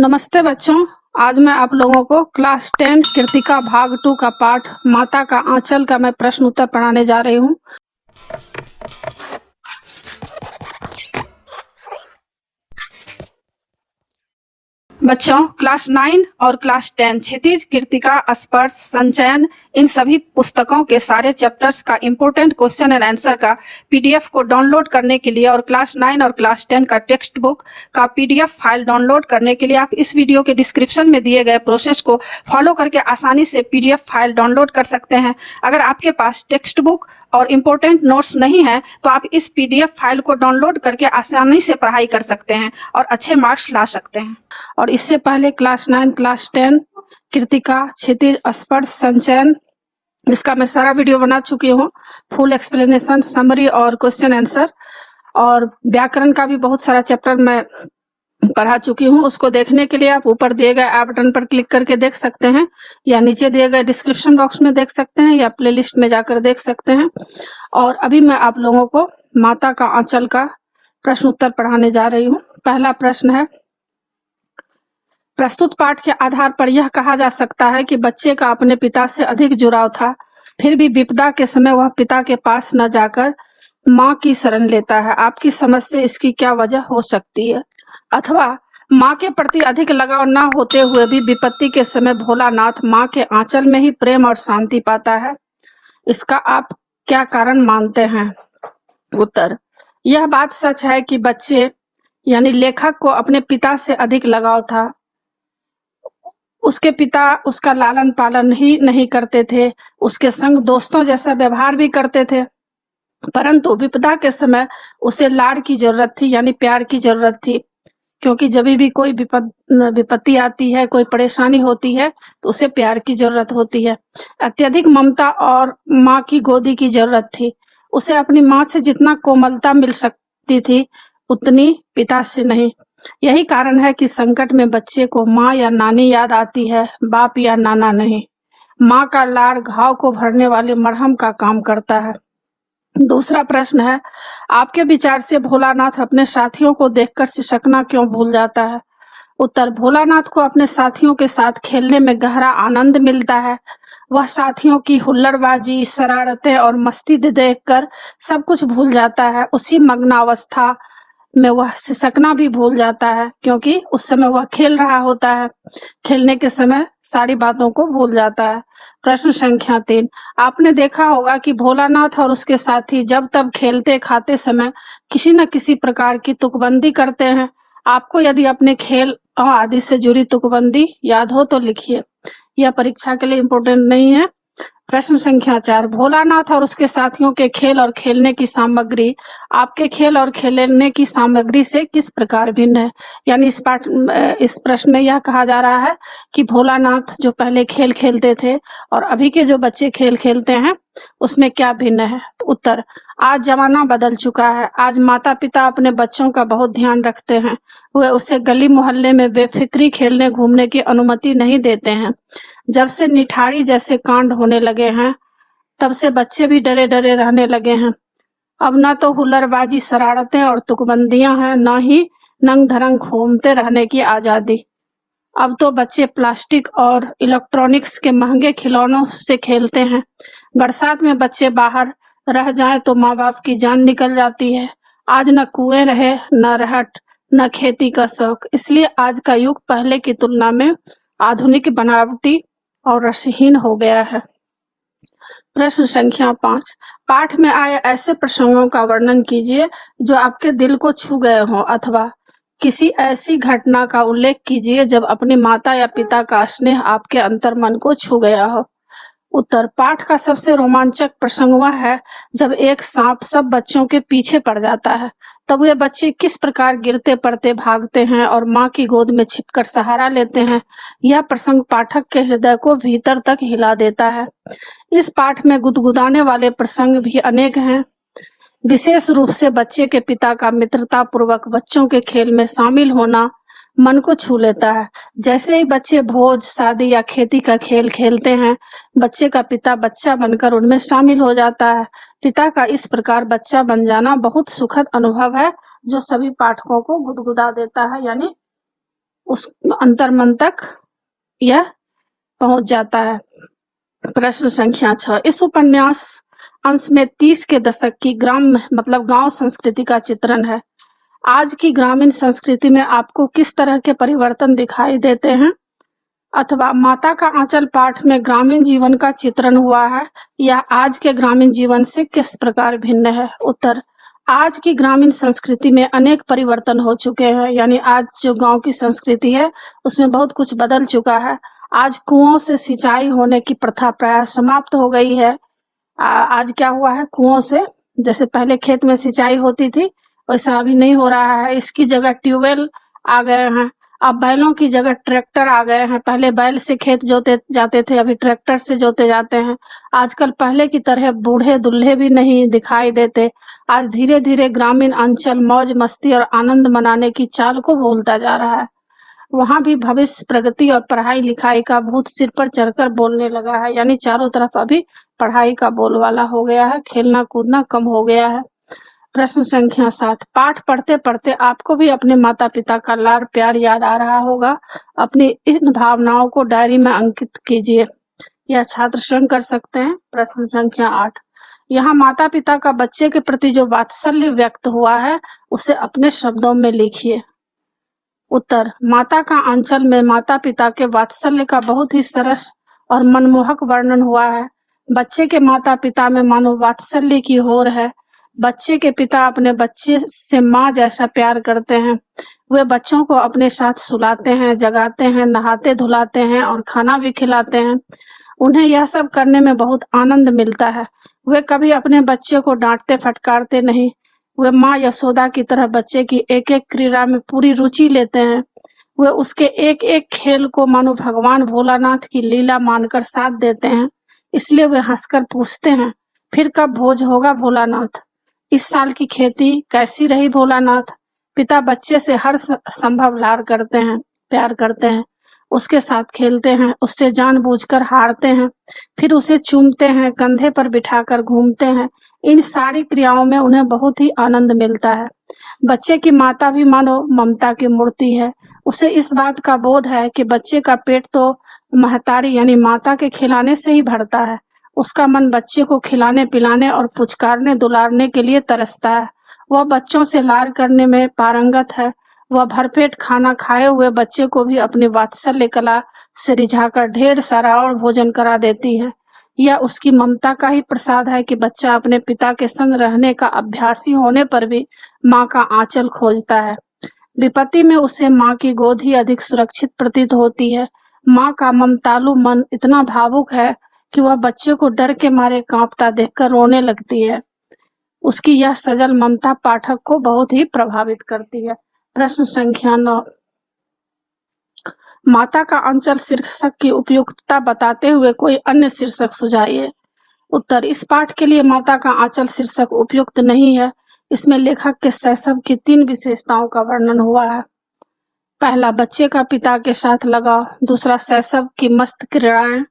नमस्ते बच्चों। आज मैं आप लोगों को क्लास 10 कृतिका भाग 2 का पाठ माता का आंचल का मैं प्रश्न उत्तर पढ़ाने जा रही हूँ। बच्चों, क्लास 9 और क्लास 10 क्षितिज, कृतिका, स्पर्श, संचयन, इन सभी पुस्तकों के सारे चैप्टर्स का इम्पोर्टेंट क्वेश्चन एंड आंसर का पीडीएफ को डाउनलोड करने के लिए और क्लास 9 और क्लास 10 का टेक्स्ट बुक का पीडीएफ फाइल डाउनलोड करने के लिए आप इस वीडियो के डिस्क्रिप्शन में दिए गए प्रोसेस को फॉलो करके आसानी से पीडीएफ फाइल डाउनलोड कर सकते हैं। अगर आपके पास टेक्स्ट बुक और इम्पोर्टेंट नोट्स नहीं है तो आप इस पीडीएफ फाइल को डाउनलोड करके आसानी से पढ़ाई कर सकते हैं और अच्छे मार्क्स ला सकते हैं। और इससे पहले क्लास 9, क्लास 10, कृतिका, क्षितिज, स्पर्श, संचयन, इसका मैं सारा वीडियो बना चुकी हूँ। फुल एक्सप्लेनेशन, समरी और क्वेश्चन आंसर, और व्याकरण का भी बहुत सारा चैप्टर मैं पढ़ा चुकी हूँ। उसको देखने के लिए आप ऊपर दिए गए आई बटन पर क्लिक करके देख सकते हैं, या नीचे दिए गए डिस्क्रिप्शन बॉक्स में देख सकते हैं, या प्लेलिस्ट में जाकर देख सकते हैं। और अभी मैं आप लोगों को माता का आंचल का प्रश्न उत्तर पढ़ाने जा रही हूँ। पहला प्रश्न है, प्रस्तुत पाठ के आधार पर यह कहा जा सकता है कि बच्चे का अपने पिता से अधिक जुड़ाव था, फिर भी विपदा के समय वह पिता के पास न जाकर माँ की शरण लेता है। आपकी समझ से इसकी क्या वजह हो सकती है? अथवा माँ के प्रति अधिक लगाव न होते हुए भी विपत्ति के समय भोलानाथ माँ के आंचल में ही प्रेम और शांति पाता है। इसका आप क्या कारण मानते हैं? उत्तर, यह बात सच है कि बच्चे यानी लेखक को अपने पिता से अधिक लगाव था। उसके पिता उसका लालन पालन ही नहीं करते थे, उसके संग दोस्तों जैसा व्यवहार भी करते थे, परंतु विपदा के समय उसे लाड़ की जरूरत थी, यानी प्यार की जरूरत थी। क्योंकि जब भी कोई विपत्ति आती है, कोई परेशानी होती है, तो उसे प्यार की जरूरत होती है। अत्यधिक ममता और माँ की गोदी की जरूरत थी। उसे अपनी माँ से जितना कोमलता मिल सकती थी उतनी पिता से नहीं। यही कारण है कि संकट में बच्चे को माँ या नानी याद आती है, बाप या नाना नहीं। माँ का लाड़ घाव को भरने वाले मरहम का काम करता है। दूसरा प्रश्न है, आपके विचार से भोलानाथ अपने साथियों को देखकर सिसकना क्यों भूल जाता है? उत्तर, भोलानाथ को अपने साथियों के साथ खेलने में गहरा आनंद मिलता है। वह साथियों की हुल्लड़बाजी, शरारतें और मस्ती देखकर सब कुछ भूल जाता है। उसी मग्नावस्था में वह सिसकना भी भूल जाता है, क्योंकि उस समय वह खेल रहा होता है। खेलने के समय सारी बातों को भूल जाता है। प्रश्न संख्या 3, आपने देखा होगा कि भोलानाथ और उसके साथी जब तब खेलते खाते समय किसी न किसी प्रकार की तुकबंदी करते हैं। आपको यदि अपने खेल आदि से जुड़ी तुकबंदी याद हो तो लिखिए। यह परीक्षा के लिए इम्पोर्टेंट नहीं है। प्रश्न संख्या 4, भोलानाथ और उसके साथियों के खेल और खेलने की सामग्री आपके खेल और खेलने की सामग्री से किस प्रकार भिन्न है? यानी इस प्रश्न में यह कहा जा रहा है कि भोलानाथ जो पहले खेल खेलते थे और अभी के जो बच्चे खेल खेलते हैं उसमें क्या भिन्न है? तो उत्तर, आज जमाना बदल चुका है। आज माता पिता अपने बच्चों का बहुत ध्यान रखते हैं। वे उसे गली मोहल्ले में बेफिक्री खेलने घूमने की अनुमति नहीं देते हैं। जब से निठारी जैसे कांड होने लगे हैं, तब से बच्चे भी डरे डरे रहने लगे हैं। अब न तो हुल्लड़बाजी, शरारतें और तुकबंदियां हैं, न ही नंग धरंग घूमते रहने की आजादी। अब तो बच्चे प्लास्टिक और इलेक्ट्रॉनिक्स के महंगे खिलौनों से खेलते हैं। बरसात में बच्चे बाहर रह जाएं तो माँ बाप की जान निकल जाती है। आज न कुएं रहे, न रहट, न खेती का शौक। इसलिए आज का युग पहले की तुलना में आधुनिक, बनावटी और रसहीन हो गया है। प्रश्न संख्या 5, पाठ में आए ऐसे प्रसंगों का वर्णन कीजिए जो आपके दिल को छू गए हों, अथवा किसी ऐसी घटना का उल्लेख कीजिए जब अपनी माता या पिता का स्नेह आपके अंतर्मन को छू गया हो। उत्तर, पाठ का सबसे रोमांचक प्रसंग वह है जब एक सांप सब बच्चों के पीछे पड़ जाता है। तब वे बच्चे किस प्रकार गिरते पड़ते भागते हैं और माँ की गोद में छिपकर सहारा लेते हैं। यह प्रसंग पाठक के हृदय को भीतर तक हिला देता है। इस पाठ में गुदगुदाने वाले प्रसंग भी अनेक हैं। विशेष रूप से बच्चे के पिता का मित्रता पूर्वक बच्चों के खेल में शामिल होना मन को छू लेता है। जैसे ही बच्चे भोज, शादी या खेती का खेल खेलते हैं, बच्चे का पिता बच्चा बनकर उनमें शामिल हो जाता है। पिता का इस प्रकार बच्चा बन जाना बहुत सुखद अनुभव है, जो सभी पाठकों को गुदगुदा देता है, यानी उस अंतर्मन तक यह पहुंच जाता है। प्रश्न संख्या 6, इस उपन्यास अंश में 30 के दशक की गांव संस्कृति का चित्रण है। आज की ग्रामीण संस्कृति में आपको किस तरह के परिवर्तन दिखाई देते हैं? अथवा माता का आंचल पाठ में ग्रामीण जीवन का चित्रण हुआ है या आज के ग्रामीण जीवन से किस प्रकार भिन्न है? उत्तर, आज की ग्रामीण संस्कृति में अनेक परिवर्तन हो चुके हैं, यानी आज जो गांव की संस्कृति है उसमें बहुत कुछ बदल चुका है। आज कुओं से सिंचाई होने की प्रथा प्राय समाप्त हो गई है। आज क्या हुआ है, कुओं से जैसे पहले खेत में सिंचाई होती थी वैसा अभी नहीं हो रहा है। इसकी जगह ट्यूबवेल आ गए हैं। अब बैलों की जगह ट्रैक्टर आ गए हैं। पहले बैल से खेत जोते जाते थे, अभी ट्रैक्टर से जोते जाते हैं। आजकल पहले की तरह बूढ़े दुल्हे भी नहीं दिखाई देते। आज धीरे धीरे ग्रामीण अंचल मौज मस्ती और आनंद मनाने की चाल को भूलता जा रहा है। वहां भी भविष्य, प्रगति और पढ़ाई लिखाई का भूत सिर पर चढ़कर बोलने लगा है, यानी चारों तरफ अभी पढ़ाई का बोलबाला हो गया है, खेलना कूदना कम हो गया है। प्रश्न संख्या 7, पाठ पढ़ते पढ़ते आपको भी अपने माता पिता का लाड़ प्यार याद आ रहा होगा। अपनी इन भावनाओं को डायरी में अंकित कीजिए, यह छात्र स्वयं कर सकते हैं। प्रश्न संख्या 8, यहाँ माता पिता का बच्चे के प्रति जो वात्सल्य व्यक्त हुआ है उसे अपने शब्दों में लिखिए। उत्तर, माता का आंचल में माता पिता के वात्सल्य का बहुत ही सरस और मनमोहक वर्णन हुआ है। बच्चे के माता पिता में मानो वात्सल्य की होर है। बच्चे के पिता अपने बच्चे से माँ जैसा प्यार करते हैं। वे बच्चों को अपने साथ सुलाते हैं, जगाते हैं, नहाते धुलाते हैं और खाना भी खिलाते हैं। उन्हें यह सब करने में बहुत आनंद मिलता है। वे कभी अपने बच्चे को डांटते फटकारते नहीं। वे माँ यशोदा की तरह बच्चे की एक एक क्रीड़ा में पूरी रुचि लेते हैं। वे उसके एक एक खेल को मानो भगवान भोलानाथ की लीला मानकर साथ देते हैं। इसलिए वे हंसकर पूछते हैं, फिर कब भोज होगा भोलानाथ? इस साल की खेती कैसी रही भोलानाथ? पिता बच्चे से हर संभव लाड़ करते हैं, प्यार करते हैं, उसके साथ खेलते हैं, उससे जानबूझकर हारते हैं, फिर उसे चूमते हैं, कंधे पर बिठाकर घूमते हैं। इन सारी क्रियाओं में उन्हें बहुत ही आनंद मिलता है। बच्चे की माता भी मानो ममता की मूर्ति है। उसे इस बात का बोध है कि बच्चे का पेट तो महतारी यानी माता के खिलाने से ही भरता है। उसका मन बच्चे को खिलाने पिलाने और पुचकारने दुलारने के लिए तरसता है। वह बच्चों से लाड़ करने में पारंगत है। वह भरपेट खाना खाए हुए बच्चे को भी अपनी वात्सल्य कला से रिझाकर ढेर सारा और भोजन करा देती है। यह उसकी ममता का ही प्रसाद है कि बच्चा अपने पिता के संग रहने का अभ्यासी होने पर भी माँ का आंचल खोजता है। विपत्ति में उसे माँ की गोद ही अधिक सुरक्षित प्रतीत होती है। माँ का ममतालु मन इतना भावुक है कि वह बच्चे को डर के मारे कांपता देखकर रोने लगती है। उसकी यह सजल ममता पाठक को बहुत ही प्रभावित करती है। प्रश्न संख्या 9, माता का आंचल शीर्षक की उपयुक्तता बताते हुए कोई अन्य शीर्षक सुझाइए। उत्तर, इस पाठ के लिए माता का आंचल शीर्षक उपयुक्त नहीं है। इसमें लेखक के शैशव की 3 विशेषताओं का वर्णन हुआ है। पहला, बच्चे का पिता के साथ लगाव। दूसरा, शैशव की मस्त क्रीड़ाएं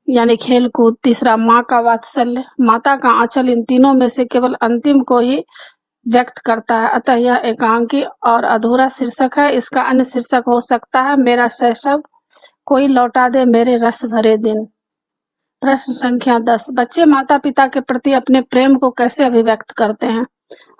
यानी खेल कूद। तीसरा, माँ का वात्सल्य। माता का आंचल इन तीनों में से केवल अंतिम को ही व्यक्त करता है, अतः यह एकांकी और अधूरा शीर्षक है। इसका अन्य शीर्षक हो सकता है, मेरा शैशव, कोई लौटा दे मेरे रस भरे दिन। प्रश्न संख्या 10, बच्चे माता पिता के प्रति अपने प्रेम को कैसे अभिव्यक्त करते हैं?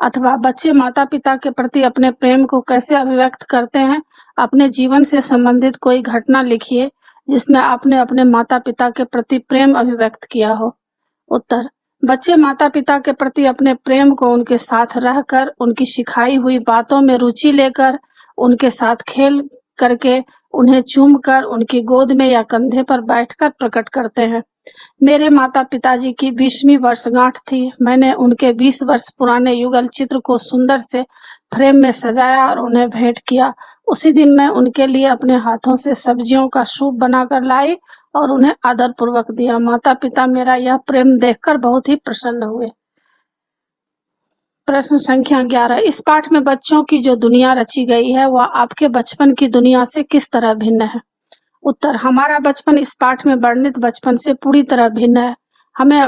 अथवा बच्चे माता पिता के प्रति अपने प्रेम को कैसे अभिव्यक्त करते हैं? अपने जीवन से संबंधित कोई घटना लिखिए जिसमें आपने अपने माता पिता के प्रति प्रेम अभिव्यक्त किया हो। उत्तर, बच्चे माता पिता के प्रति अपने प्रेम को उनके साथ रहकर, उनकी सिखाई हुई बातों में रुचि लेकर, उनके साथ खेल करके, उन्हें चूमकर, उनकी गोद में या कंधे पर बैठकर प्रकट करते हैं। मेरे माता पिताजी की 20वीं वर्षगांठ थी। मैंने उनके 20 वर्ष पुराने युगल चित्र को सुंदर से फ्रेम में सजाया और उन्हें भेंट किया। उसी दिन मैं उनके लिए अपने हाथों से सब्जियों का सूप बनाकर लाई और उन्हें आदर पूर्वक दिया। माता पिता मेरा यह प्रेम देखकर बहुत ही प्रसन्न हुए। प्रश्न संख्या 11, इस पाठ में बच्चों की जो दुनिया रची गई है वह आपके बचपन की दुनिया से किस तरह भिन्न है? उत्तर, हमारा बचपन इस पाठ में वर्णित बचपन से पूरी तरह भिन्न है। हमें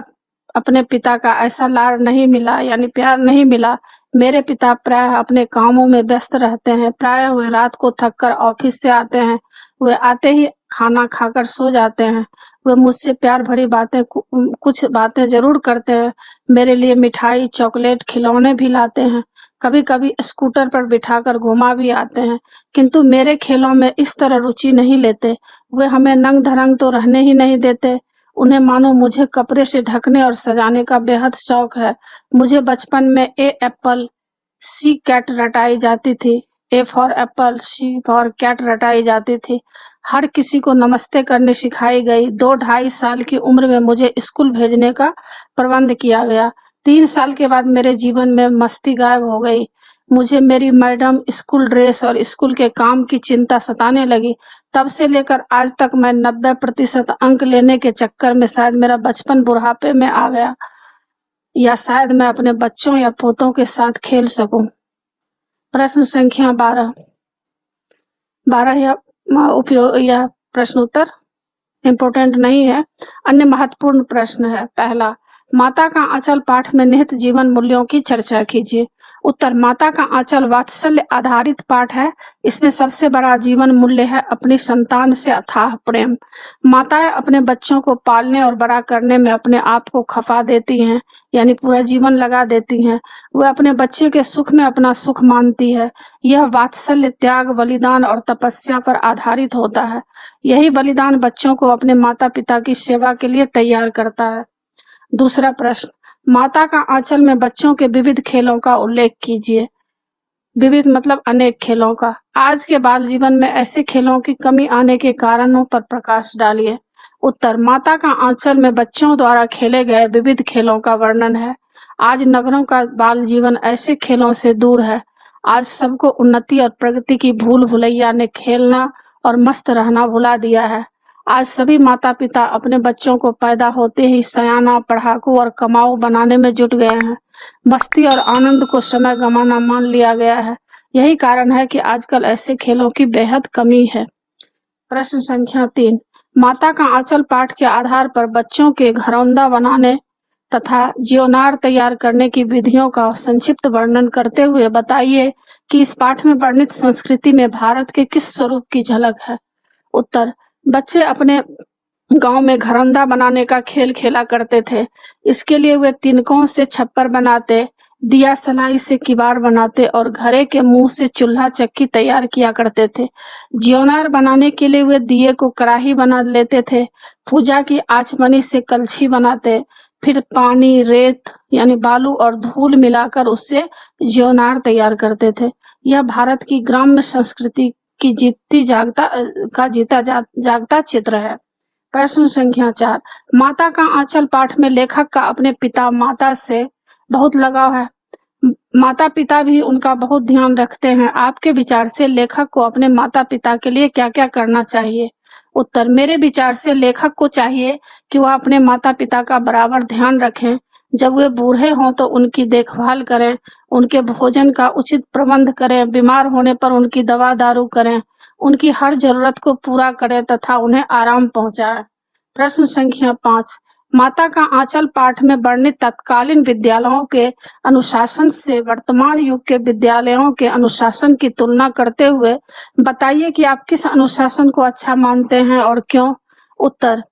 अपने पिता का ऐसा लाड़ नहीं मिला यानी प्यार नहीं मिला। मेरे पिता प्रायः अपने कामों में व्यस्त रहते हैं। प्रायः वे रात को थककर ऑफिस से आते हैं। वे आते ही खाना खाकर सो जाते हैं। वे मुझसे प्यार भरी बातें कुछ बातें ज़रूर करते हैं। मेरे लिए मिठाई, चॉकलेट, खिलौने भी लाते हैं। कभी-कभी स्कूटर पर बिठाकर घुमा भी आते हैं, किंतु मेरे खेलों में इस तरह रुचि नहीं लेते। वे हमें नंग-धरंग तो रहने ही नहीं देते। उन्हें मानो मुझे कपड़े से ढकने और सजाने का बेहद शौक है। मुझे बचपन में ए एप्पल, सी कैट रटाई जाती थी। A for apple, C for cat रटाई जाती थी। हर किसी को नमस्ते करनी सिखाई गई। 2-2.5 साल की उम्र में मुझे स्कूल भेजने का प्रबंध किया गया। 3 साल के बाद मेरे जीवन में मस्ती गायब हो गई। मुझे मेरी मैडम, स्कूल ड्रेस और स्कूल के काम की चिंता सताने लगी। तब से लेकर आज तक मैं 90% अंक लेने के चक्कर में शायद मेरा बचपन बुढ़ापे में आ गया, या शायद मैं अपने बच्चों या पोतों के साथ खेल सकूं। प्रश्न संख्या 12 यह प्रश्न उत्तर इम्पोर्टेंट नहीं है। अन्य महत्वपूर्ण प्रश्न है। पहला, माता का आंचल पाठ में निहित जीवन मूल्यों की चर्चा कीजिए। उत्तर, माता का आंचल वात्सल्य आधारित पाठ है। इसमें सबसे बड़ा जीवन मूल्य है अपनी संतान से अथाह प्रेम। माताएं अपने बच्चों को पालने और बड़ा करने में अपने आप को खपा देती हैं, यानी पूरा जीवन लगा देती हैं। वह अपने बच्चे के सुख में अपना सुख मानती है। यह वात्सल्य त्याग, बलिदान और तपस्या पर आधारित होता है। यही बलिदान बच्चों को अपने माता पिता की सेवा के लिए तैयार करता है। दूसरा प्रश्न, माता का आंचल में बच्चों के विविध खेलों का उल्लेख कीजिए। विविध मतलब अनेक खेलों का। आज के बाल जीवन में ऐसे खेलों की कमी आने के कारणों पर प्रकाश डालिए। उत्तर, माता का आंचल में बच्चों द्वारा खेले गए विविध खेलों का वर्णन है। आज नगरों का बाल जीवन ऐसे खेलों से दूर है। आज सबको उन्नति और प्रगति की भूल भुलैया ने खेलना और मस्त रहना भुला दिया है। आज सभी माता पिता अपने बच्चों को पैदा होते ही सयाना, पढ़ाकू और कमाऊ बनाने में जुट गए हैं। मस्ती और आनंद को समय गंवाना मान लिया गया है। यही कारण है कि आजकल ऐसे खेलों की बेहद कमी है। प्रश्न संख्या 3, माता का आंचल पाठ के आधार पर बच्चों के घरौंदा बनाने तथा ज्योनार तैयार करने की विधियों का संक्षिप्त वर्णन करते हुए बताइए कि इस पाठ में वर्णित संस्कृति में भारत के किस स्वरूप की झलक है। उत्तर, बच्चे अपने गांव में घरौंदा बनाने का खेल खेला करते थे। इसके लिए वे तिनकों से छप्पर बनाते, दिया सलाई से किवाड़ बनाते और घरे के मुंह से चूल्हा चक्की तैयार किया करते थे। ज्योनार बनाने के लिए वे दिए को कड़ाही बना लेते थे। पूजा की आचमनी से कलछी बनाते, फिर पानी, रेत यानी बालू और धूल मिलाकर उससे ज्योनार तैयार करते थे। यह भारत की ग्राम्य संस्कृति की जीता जागता चित्र है। प्रश्न संख्या 4, माता का आंचल पाठ में लेखक का अपने पिता माता से बहुत लगाव है। माता पिता भी उनका बहुत ध्यान रखते हैं। आपके विचार से लेखक को अपने माता पिता के लिए क्या क्या करना चाहिए। उत्तर, मेरे विचार से लेखक को चाहिए कि वह अपने माता पिता का बराबर ध्यान रखें। जब वे बूढ़े हों तो उनकी देखभाल करें, उनके भोजन का उचित प्रबंध करें, बीमार होने पर उनकी दवा दारू करें, उनकी हर जरूरत को पूरा करें तथा उन्हें आराम पहुंचाएं। प्रश्न संख्या 5, माता का आंचल पाठ में वर्णित तत्कालीन विद्यालयों के अनुशासन से वर्तमान युग के विद्यालयों के अनुशासन की तुलना करते हुए बताइए कि आप किस अनुशासन को अच्छा मानते हैं और क्यों। उत्तर,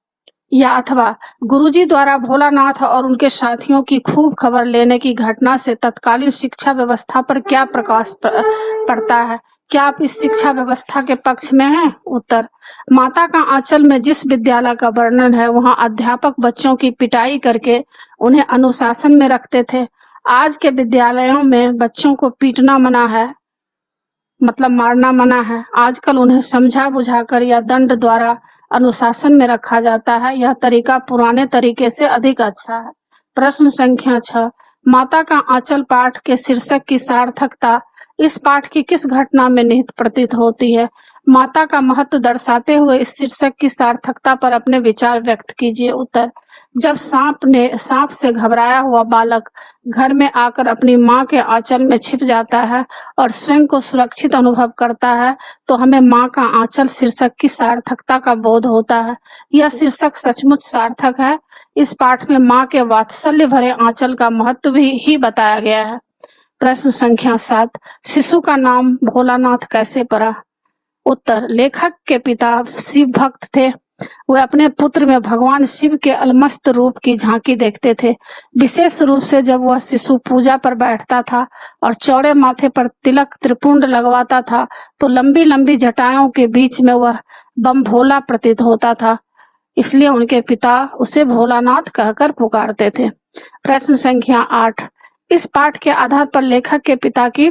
या अथवा गुरुजी द्वारा भोलानाथ और उनके साथियों की खूब खबर लेने की घटना से तत्कालीन शिक्षा व्यवस्था पर क्या प्रकाश पड़ता है। क्या आप इस शिक्षा व्यवस्था के पक्ष में हैं। उत्तर, माता का आंचल में जिस विद्यालय का वर्णन है वहां अध्यापक बच्चों की पिटाई करके उन्हें अनुशासन में रखते थे। आज के विद्यालयों में बच्चों को पीटना मना है, मतलब मारना मना है। आजकल उन्हें समझा बुझाकर या दंड द्वारा अनुशासन में रखा जाता है। यह तरीका पुराने तरीके से अधिक अच्छा है। प्रश्न संख्या 6, माता का आंचल पाठ के शीर्षक की सार्थकता इस पाठ की किस घटना में निहित प्रतीत होती है। माता का महत्व दर्शाते हुए इस शीर्षक की सार्थकता पर अपने विचार व्यक्त कीजिए। उत्तर, जब सांप से घबराया हुआ बालक घर में आकर अपनी माँ के आंचल में छिप जाता है और स्वयं को सुरक्षित अनुभव करता है तो हमें माँ का आंचल शीर्षक की सार्थकता का बोध होता है। यह शीर्षक सचमुच सार्थक है। इस पाठ में माँ के वात्सल्य भरे आंचल का महत्व भी बताया गया है। प्रश्न संख्या 7, शिशु का नाम भोलानाथ कैसे पड़ा? उत्तर, लेखक के पिता शिव भक्त थे। वे अपने पुत्र में भगवान शिव के अलमस्त रूप की झांकी देखते थे। विशेष रूप से जब वह शिशु पूजा पर बैठता था और चौड़े माथे पर तिलक त्रिपुंड लगवाता था तो लंबी लंबी जटाओं के बीच में वह बम भोला प्रतीत होता था, इसलिए उनके पिता उसे भोलानाथ कहकर पुकारते थे। प्रश्न संख्या 8, इस पाठ के आधार पर लेखक के पिता की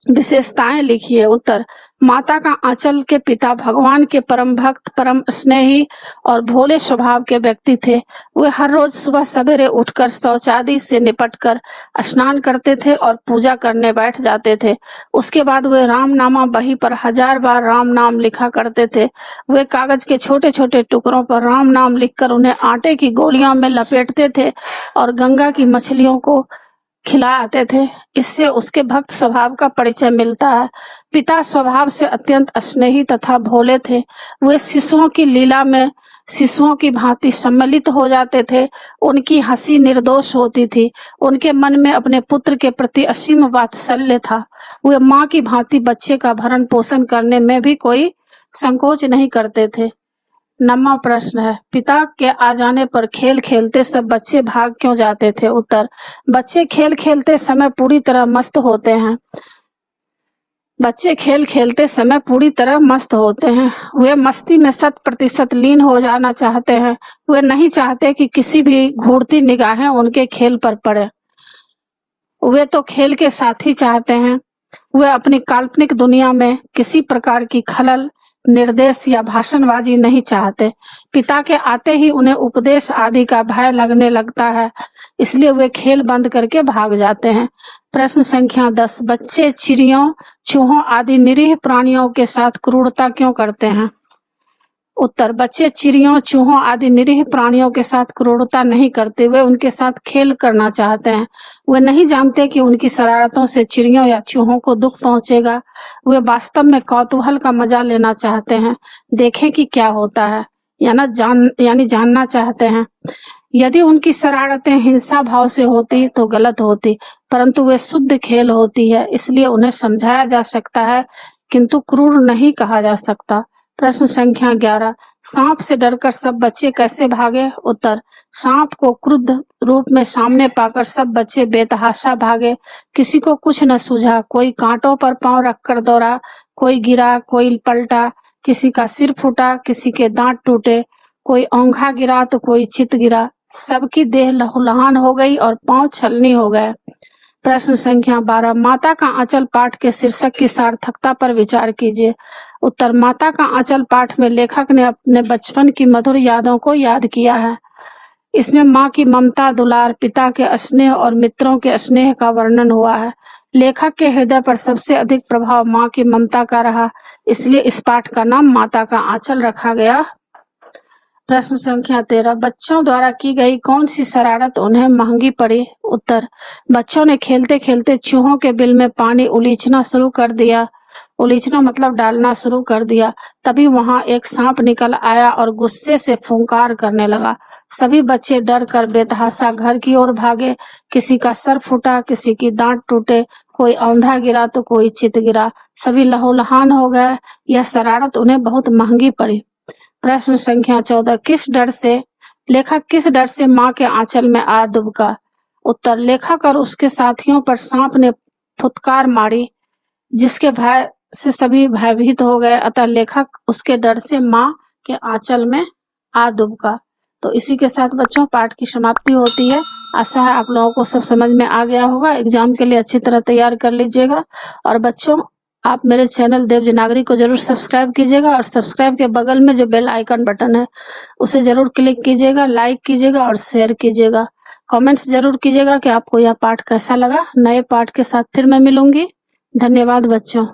विशेषताएं लिखिए। उत्तर, माता का आंचल के पिता भगवान के परम भक्त, परम स्नेही और भोले स्वभाव के व्यक्ति थे। वे हर रोज सुबह सवेरे उठकर शौच आदि से निपटकर स्नान करते थे और पूजा करने बैठ जाते थे। उसके बाद वे रामनामा बही पर 1000 बार राम नाम लिखा करते थे। वे कागज के छोटे छोटे टुकड़ों पर राम नाम लिखकर उन्हें आटे की गोलियों में लपेटते थे और गंगा की मछलियों को खिलाते थे। इससे उसके भक्त स्वभाव का परिचय मिलता है। पिता स्वभाव से अत्यंत स्नेही तथा भोले थे। वे शिशुओं की लीला में शिशुओं की भांति सम्मिलित हो जाते थे। उनकी हंसी निर्दोष होती थी। उनके मन में अपने पुत्र के प्रति असीम वात्सल्य था। वे माँ की भांति बच्चे का भरण पोषण करने में भी कोई संकोच नहीं करते थे। 9वां प्रश्न है, पिता के आ जाने पर खेल खेलते सब बच्चे भाग क्यों जाते थे? उत्तर, बच्चे खेल खेलते समय पूरी तरह मस्त होते हैं। बच्चे खेल खेलते समय पूरी तरह मस्त होते हैं। वे मस्ती में 100% लीन हो जाना चाहते हैं। वे नहीं चाहते कि किसी भी घूरती निगाहें उनके खेल पर पड़े। वे तो खेल के साथी चाहते हैं। वे अपनी काल्पनिक दुनिया में किसी प्रकार की खलल, निर्देश या भाषणबाजी नहीं चाहते। पिता के आते ही उन्हें उपदेश आदि का भय लगने लगता है, इसलिए वे खेल बंद करके भाग जाते हैं। प्रश्न संख्या 10, बच्चे चिड़ियों, चूहों आदि निरीह प्राणियों के साथ क्रूरता क्यों करते हैं? उत्तर, बच्चे चिड़ियों, चूहों आदि निरीह प्राणियों के साथ क्रूरता नहीं करते। वे उनके साथ खेल करना चाहते हैं। वे नहीं जानते कि उनकी शरारतों से चिड़ियों या चूहों को दुख पहुंचेगा। वे वास्तव में कौतूहल का मजा लेना चाहते हैं, देखें कि क्या होता है, यानी जानना चाहते हैं। यदि उनकी शरारतें हिंसा भाव से होती तो गलत होती, परंतु वे शुद्ध खेल होती है, इसलिए उन्हें समझाया जा सकता है किंतु क्रूर नहीं कहा जा सकता। प्रश्न संख्या 11, सांप से डरकर सब बच्चे कैसे भागे? उत्तर, सांप को क्रुद्ध रूप में सामने पाकर सब बच्चे बेतहाशा भागे। किसी को कुछ न सूझा। कोई कांटों पर पांव रखकर दौड़ा, कोई गिरा, कोई पलटा, किसी का सिर फूटा, किसी के दांत टूटे, कोई औंधा गिरा तो कोई चित गिरा। सबकी देह लहूलुहान हो गई और पांव छलनी हो गए। प्रश्न संख्या 12, माता का आंचल पाठ के शीर्षक की सार्थकता पर विचार कीजिए। उत्तर, माता का आंचल पाठ में लेखक ने अपने बचपन की मधुर यादों को याद किया है। इसमें माँ की ममता, दुलार, पिता के स्नेह और मित्रों के स्नेह का वर्णन हुआ है। लेखक के हृदय पर सबसे अधिक प्रभाव माँ की ममता का रहा, इसलिए इस पाठ का नाम माता का आंचल रखा गया। प्रश्न संख्या 13, बच्चों द्वारा की गई कौन सी शरारत उन्हें महंगी पड़ी? उत्तर, बच्चों ने खेलते खेलते चूहों के बिल में पानी उलीचना शुरू कर दिया। उलीचना मतलब डालना शुरू कर दिया। तभी वहां एक सांप निकल आया और गुस्से से फुंकार करने लगा। सभी बच्चे डर कर बेतहाशा घर की ओर भागे। किसी का सर फूटा, किसी की दांत टूटे, कोई औंधा गिरा तो कोई चित गिरा। सभी लहूलुहान हो गए। यह शरारत उन्हें बहुत महंगी पड़ी। प्रश्न संख्या 14, लेखक किस डर से माँ के आंचल में आ दुबका? उत्तर, लेखक और उसके साथियों पर सांप ने फुटकार मारी, जिसके भय से सभी भयभीत हो गए, अतः लेखक उसके डर से माँ के आंचल में आ दुबका। तो इसी के साथ बच्चों पाठ की समाप्ति होती है। आशा है आप लोगों को सब समझ में आ गया होगा। एग्जाम के लिए अच्छी तरह तैयार कर लीजिएगा। और बच्चों, आप मेरे चैनल देवजी को जरूर सब्सक्राइब कीजिएगा और सब्सक्राइब के बगल में जो बेल आइकन बटन है उसे जरूर क्लिक कीजिएगा, लाइक कीजिएगा और शेयर कीजिएगा। कमेंट्स जरूर कीजिएगा कि आपको यह पाठ कैसा लगा। नए पाठ के साथ फिर मैं मिलूंगी। धन्यवाद बच्चों।